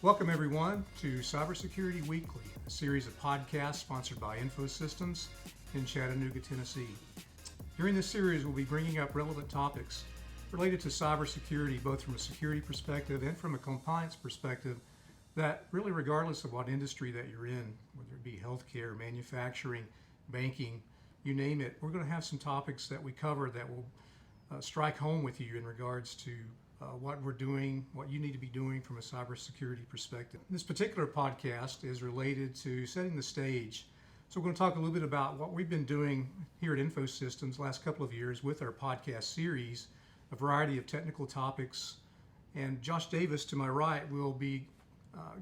Welcome everyone to Cybersecurity Weekly, a series of podcasts sponsored by InfoSystems in Chattanooga, Tennessee. During this series, we'll be bringing up relevant topics related to cybersecurity, both from a security perspective and from a compliance perspective, that really regardless of what industry that you're in, whether it be healthcare, manufacturing, banking, you name it, we're going to have some topics that we cover that will strike home with you in regards to what we're doing, what you need to be doing from a cybersecurity perspective. This particular podcast is related to setting the stage. So we're going to talk a little bit about what we've been doing here at InfoSystems the last couple of years with our podcast series, a variety of technical topics. And Josh Davis to my right will be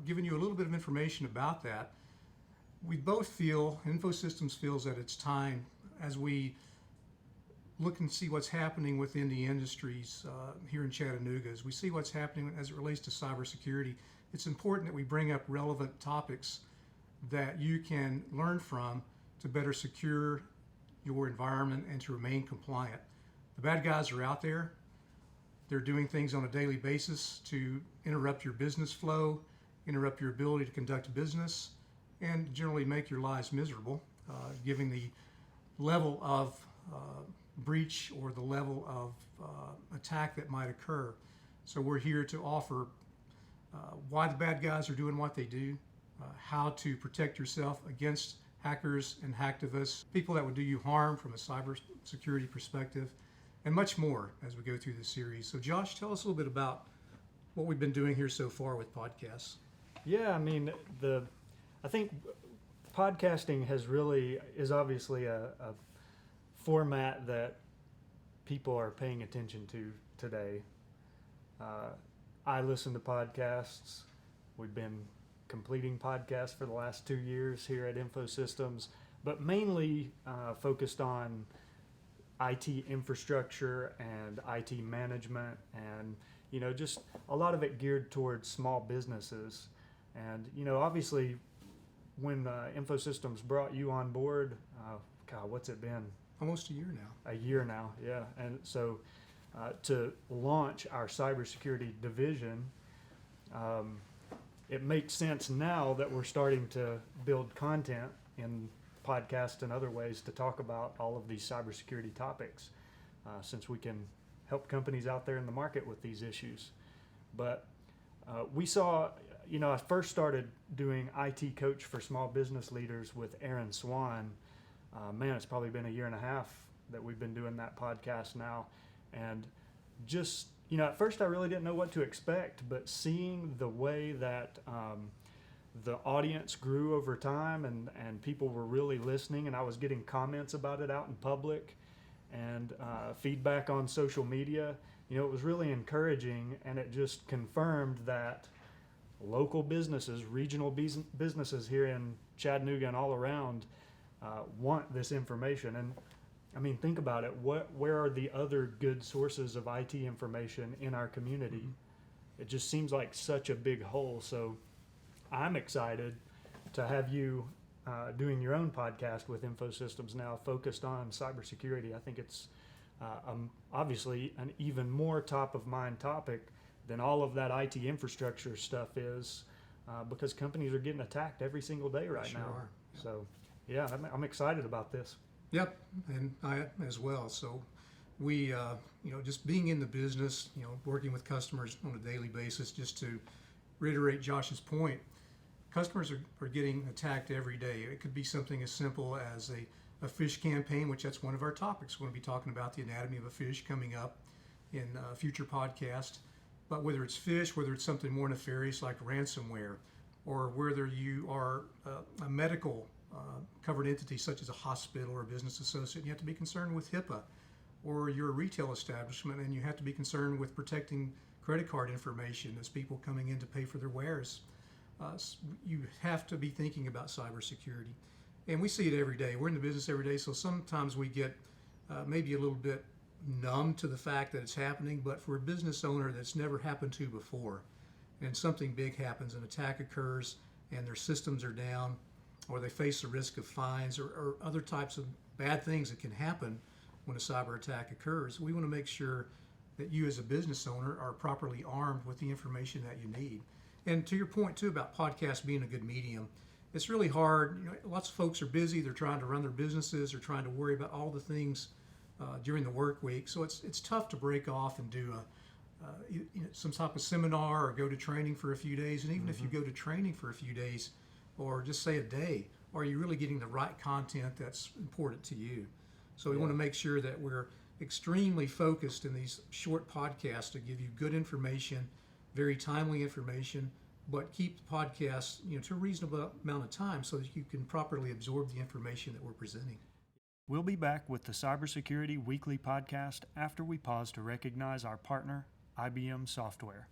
giving you a little bit of information about that. We both feel, InfoSystems feels that it's time as we look and see what's happening within the industries here in Chattanooga, as we see what's happening as it relates to cybersecurity. It's important that we bring up relevant topics that you can learn from to better secure your environment and to remain compliant. The bad guys are out there. They're doing things on a daily basis to interrupt your business flow, interrupt your ability to conduct business, and generally make your lives miserable, giving the level of breach or the level of attack that might occur. So we're here to offer why the bad guys are doing what they do, how to protect yourself against hackers and hacktivists, people that would do you harm from a cybersecurity perspective, and much more as we go through this series. So Josh, tell us a little bit about what we've been doing here so far with podcasts. Yeah, I mean, I think podcasting is obviously a format that people are paying attention to today. I listen to podcasts. We've been completing podcasts for the last 2 years here at InfoSystems, but mainly focused on IT infrastructure and IT management, and just a lot of it geared towards small businesses. And obviously when InfoSystems brought you on board, what's it been? Almost a year now. A year now, yeah. And so to launch our cybersecurity division, it makes sense now that we're starting to build content in podcasts and other ways to talk about all of these cybersecurity topics, since we can help companies out there in the market with these issues. But we saw, I first started doing IT Coach for Small Business Leaders with Aaron Swan. It's probably been a year and a half that we've been doing that podcast now. And just, at first I really didn't know what to expect, but seeing the way that the audience grew over time and people were really listening, and I was getting comments about it out in public and feedback on social media, it was really encouraging, and it just confirmed that local businesses, regional businesses here in Chattanooga and all around want this information. And I mean, think about it. Where are the other good sources of IT information in our community? Mm-hmm. It just seems like such a big hole. So I'm excited to have you doing your own podcast with InfoSystems now, focused on cybersecurity. I think it's obviously an even more top of mind topic than all of that IT infrastructure stuff is, because companies are getting attacked every single day right now. Are. So yeah, I'm excited about this. Yep, and I as well. So we, just being in the business, working with customers on a daily basis, just to reiterate Josh's point, customers are getting attacked every day. It could be something as simple as a fish campaign, which that's one of our topics. We're going to be talking about the anatomy of a fish coming up in a future podcast. But whether it's fish, whether it's something more nefarious like ransomware, or whether you are a medical covered entity such as a hospital or a business associate, you have to be concerned with HIPAA, or you're a retail establishment and you have to be concerned with protecting credit card information as people coming in to pay for their wares. You have to be thinking about cybersecurity. And we see it every day. We're in the business every day, so sometimes we get maybe a little bit numb to the fact that it's happening, but for a business owner that's never happened to before, and something big happens, an attack occurs and their systems are down, or they face the risk of fines or other types of bad things that can happen when a cyber attack occurs, we want to make sure that you as a business owner are properly armed with the information that you need. And to your point too about podcasts being a good medium, it's really hard. Lots of folks are busy. They're trying to run their businesses. They're trying to worry about all the things during the work week. So it's tough to break off and do some type of seminar or go to training for a few days. And even if you go to training for a few days, or just say a day, are you really getting the right content that's important to you? So we want to make sure that we're extremely focused in these short podcasts to give you good information, very timely information, but keep the podcasts to a reasonable amount of time so that you can properly absorb the information that we're presenting. We'll be back with the Cybersecurity Weekly podcast after we pause to recognize our partner, IBM Software.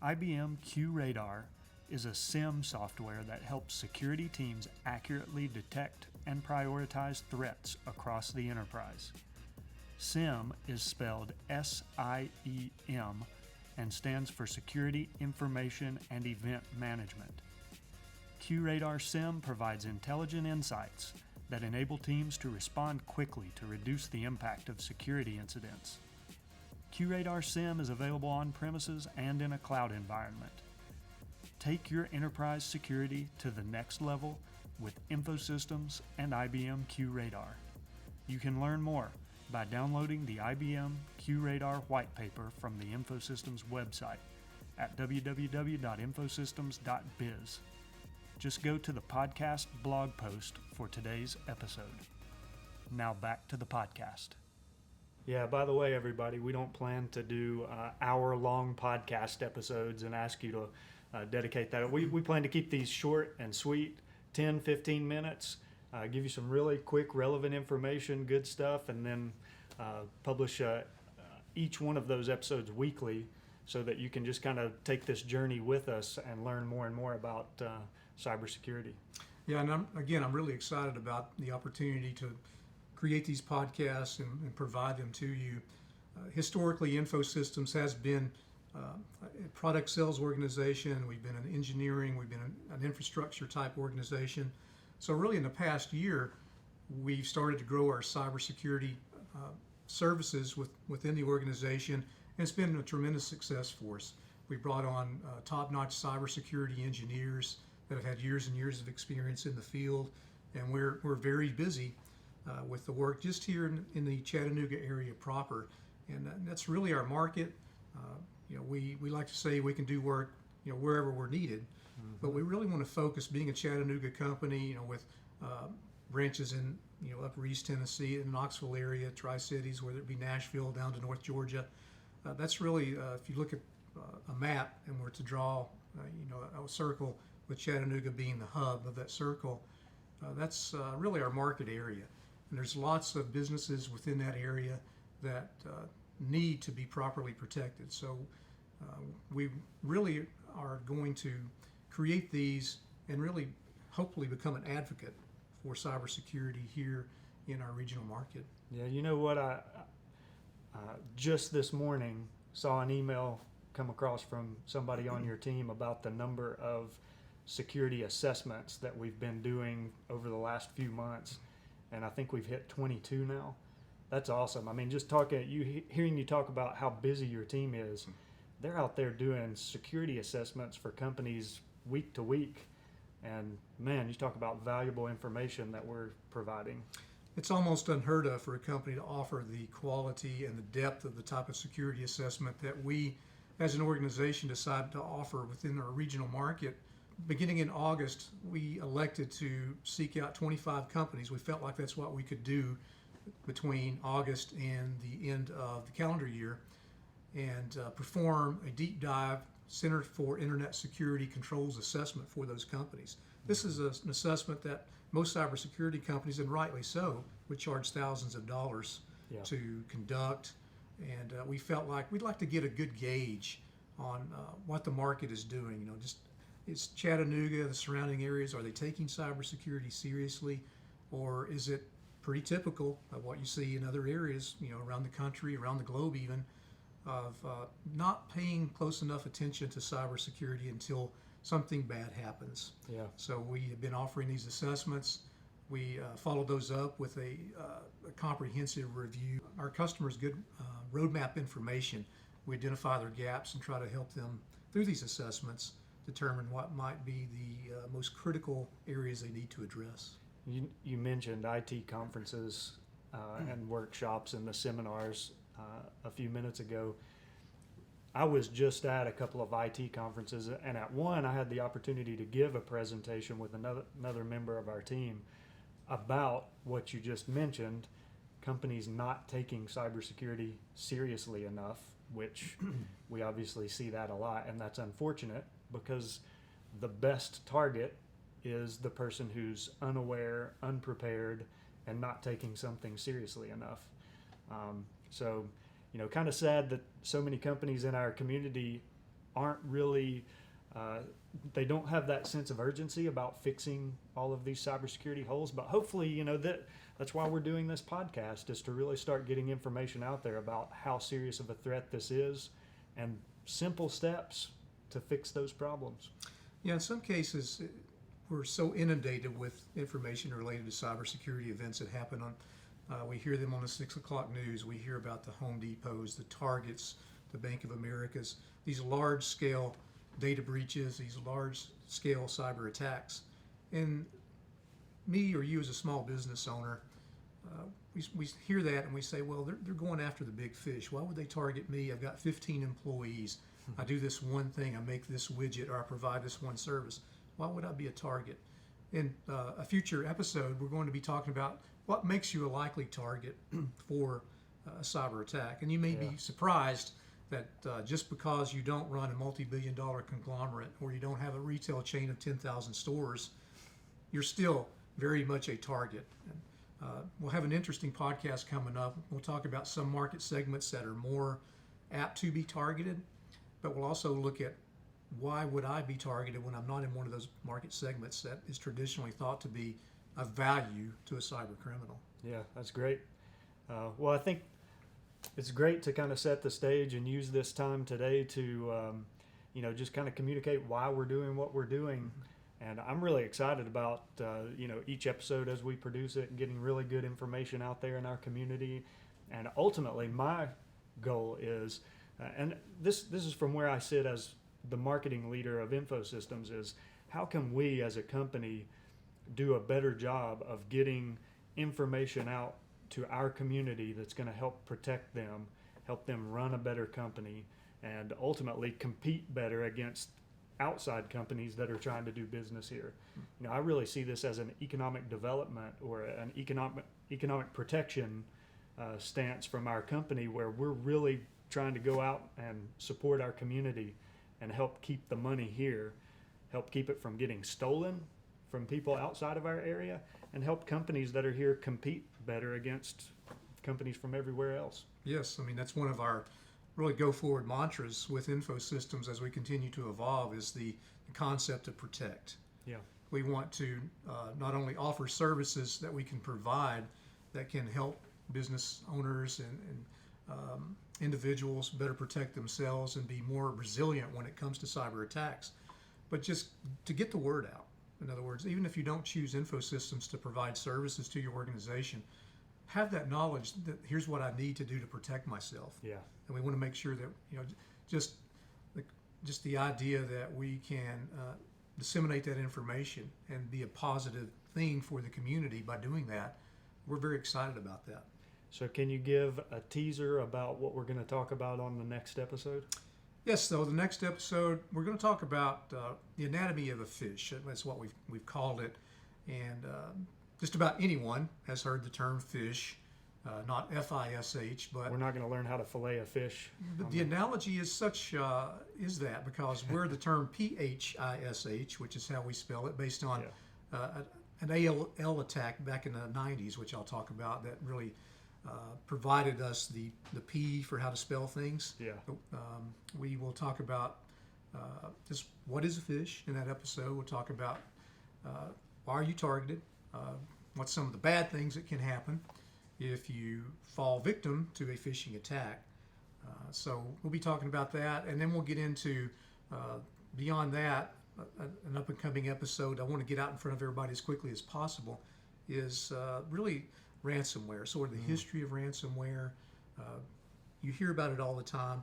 IBM QRadar is a SIEM software that helps security teams accurately detect and prioritize threats across the enterprise. SIEM is spelled SIEM and stands for Security Information and Event Management. QRadar SIEM provides intelligent insights that enable teams to respond quickly to reduce the impact of security incidents. QRadar SIEM is available on premises and in a cloud environment. Take your enterprise security to the next level with InfoSystems and IBM QRadar. You can learn more by downloading the IBM QRadar white paper from the InfoSystems website at www.infosystems.biz. Just go to the podcast blog post for today's episode. Now back to the podcast. Yeah, by the way, everybody, we don't plan to do hour-long podcast episodes and ask you to dedicate that. We plan to keep these short and sweet, 10, 15 minutes, give you some really quick, relevant information, good stuff, and then publish each one of those episodes weekly so that you can just kind of take this journey with us and learn more and more about cybersecurity. Yeah, and I'm really excited about the opportunity to create these podcasts and provide them to you. Historically, InfoSystems has been a product sales organization. We've been an engineering, we've been an infrastructure type organization. So really in the past year, we've started to grow our cybersecurity services within the organization, and it's been a tremendous success for us. We brought on top-notch cybersecurity engineers that have had years and years of experience in the field, and we're very busy with the work just here in the Chattanooga area proper, and that's really our market. We like to say we can do work wherever we're needed, but we really want to focus, being a Chattanooga company, with branches in Upper East Tennessee, in the Knoxville area, Tri-Cities, whether it be Nashville down to North Georgia. That's really, if you look at a map and were to draw a circle with Chattanooga being the hub of that circle, that's really our market area. And there's lots of businesses within that area that need to be properly protected. So we really are going to create these and really hopefully become an advocate for cybersecurity here in our regional market. Yeah, you know what? I just this morning saw an email come across from somebody on your team about the number of security assessments that we've been doing over the last few months, and I think we've hit 22 now. That's awesome. I mean, just hearing you talk about how busy your team is, they're out there doing security assessments for companies week to week. And man, you talk about valuable information that we're providing. It's almost unheard of for a company to offer the quality and the depth of the type of security assessment that we as an organization decided to offer within our regional market. Beginning in August, we elected to seek out 25 companies. We felt like that's what we could do between August and the end of the calendar year, and perform a deep dive Center for Internet Security Controls assessment for those companies. This is an assessment that most cybersecurity companies, and rightly so, would charge thousands of dollars to conduct. And we felt like we'd like to get a good gauge on what the market is doing. Is Chattanooga, the surrounding areas, are they taking cybersecurity seriously, or is it pretty typical of what you see in other areas, around the country, around the globe even, of not paying close enough attention to cybersecurity until something bad happens. Yeah. So we have been offering these assessments. We followed those up with a comprehensive review. Our customers' good roadmap information. We identify their gaps and try to help them through these assessments, determine what might be the most critical areas they need to address. You mentioned IT conferences and workshops and the seminars a few minutes ago. I was just at a couple of IT conferences, and at one I had the opportunity to give a presentation with another member of our team about what you just mentioned, companies not taking cybersecurity seriously enough, which we obviously see that a lot, and that's unfortunate because the best target is the person who's unaware, unprepared, and not taking something seriously enough. So, kind of sad that so many companies in our community aren't really, they don't have that sense of urgency about fixing all of these cybersecurity holes. But hopefully, that's why we're doing this podcast, is to really start getting information out there about how serious of a threat this is and simple steps to fix those problems. Yeah, in some cases, we're so inundated with information related to cybersecurity events that happen on. We hear them on the 6 o'clock news. We hear about the Home Depots, the Targets, the Bank of Americas, these large-scale data breaches, these large-scale cyber attacks. And me or you as a small business owner, we hear that and we say, well, they're going after the big fish. Why would they target me? I've got 15 employees. I do this one thing. I make this widget, or I provide this one service. Why would I be a target? In a future episode, we're going to be talking about what makes you a likely target for a cyber attack. And you may be surprised that just because you don't run a multi-billion-dollar conglomerate or you don't have a retail chain of 10,000 stores, you're still very much a target. And, we'll have an interesting podcast coming up. We'll talk about some market segments that are more apt to be targeted, but we'll also look at why would I be targeted when I'm not in one of those market segments that is traditionally thought to be of value to a cyber criminal. Yeah, that's great. Well, I think it's great to kind of set the stage and use this time today to, just kind of communicate why we're doing what we're doing. And I'm really excited about, each episode as we produce it and getting really good information out there in our community. And ultimately, my goal is, and this is from where I sit as the marketing leader of InfoSystems, is how can we as a company do a better job of getting information out to our community that's going to help protect them, help them run a better company, and ultimately compete better against outside companies that are trying to do business here. I really see this as an economic development or an economic protection stance from our company, where we're really trying to go out and support our community and help keep the money here, help keep it from getting stolen from people outside of our area, and help companies that are here compete better against companies from everywhere else. Yes, that's one of our really go forward mantras with InfoSystems as we continue to evolve, is the concept of protect. Yeah. We want to not only offer services that we can provide that can help business owners and individuals better protect themselves and be more resilient when it comes to cyber attacks, but just to get the word out. In other words, even if you don't choose InfoSystems to provide services to your organization, have that knowledge that here's what I need to do to protect myself. Yeah. And we want to make sure that just the idea that we can disseminate that information and be a positive thing for the community by doing that, we're very excited about that. So can you give a teaser about what we're going to talk about on the next episode? Yes, so the next episode, we're going to talk about the anatomy of a fish. That's what we've called it. And just about anyone has heard the term fish, not F-I-S-H, but we're not going to learn how to fillet a fish. But the analogy is such, is that because we're the term P-H-I-S-H, which is how we spell it, based on an AOL attack back in the 90s, which I'll talk about, that really provided us the P for how to spell things. Yeah. We will talk about just what is a fish in that episode. We'll talk about why are you targeted, what's some of the bad things that can happen if you fall victim to a phishing attack. So we'll be talking about that, and then we'll get into, beyond that, an up-and-coming episode I want to get out in front of everybody as quickly as possible is really ransomware, sort of the history of ransomware. You hear about it all the time.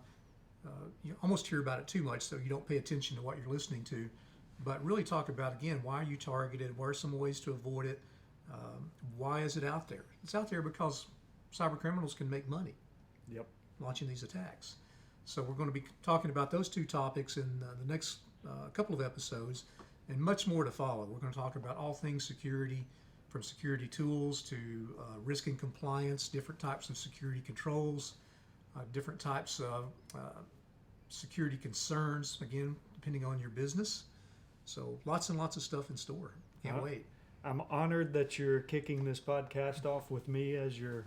you almost hear about it too much, so you don't pay attention to what you're listening to. But really talk about, again, why are you targeted? What are some ways to avoid it? Why is it out there? It's out there because cyber criminals can make money launching these attacks. So we're going to be talking about those two topics in the next couple of episodes, and much more to follow. We're going to talk about all things security, from security tools to risk and compliance, different types of security controls, different types of security concerns, again, depending on your business. So lots and lots of stuff in store. Can't wait. I'm honored that you're kicking this podcast off with me as your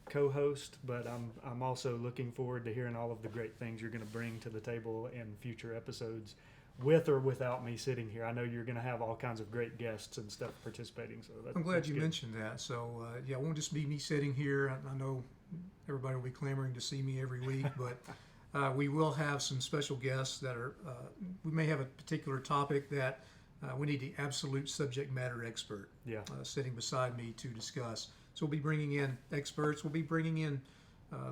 co-host, but I'm also looking forward to hearing all of the great things you're going to bring to the table in future episodes, with or without me sitting here. I know you're going to have all kinds of great guests and stuff participating. So I'm glad you mentioned that. So it won't just be me sitting here. I know everybody will be clamoring to see me every week, but we will have some special guests that are. We may have a particular topic that we need the absolute subject matter expert sitting beside me to discuss. So we'll be bringing in experts. We'll be bringing in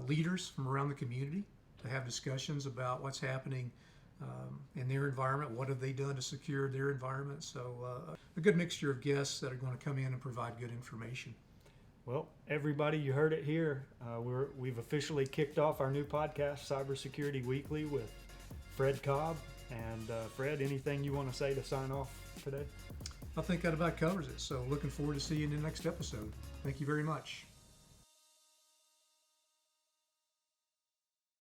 leaders from around the community to have discussions about what's happening in their environment. What have they done to secure their environment? So a good mixture of guests that are going to come in and provide good information. Well, everybody, you heard it here. We've officially kicked off our new podcast, Cybersecurity Weekly, with Fred Cobb. And Fred, anything you want to say to sign off today? I think that about covers it. So looking forward to seeing you in the next episode. Thank you very much.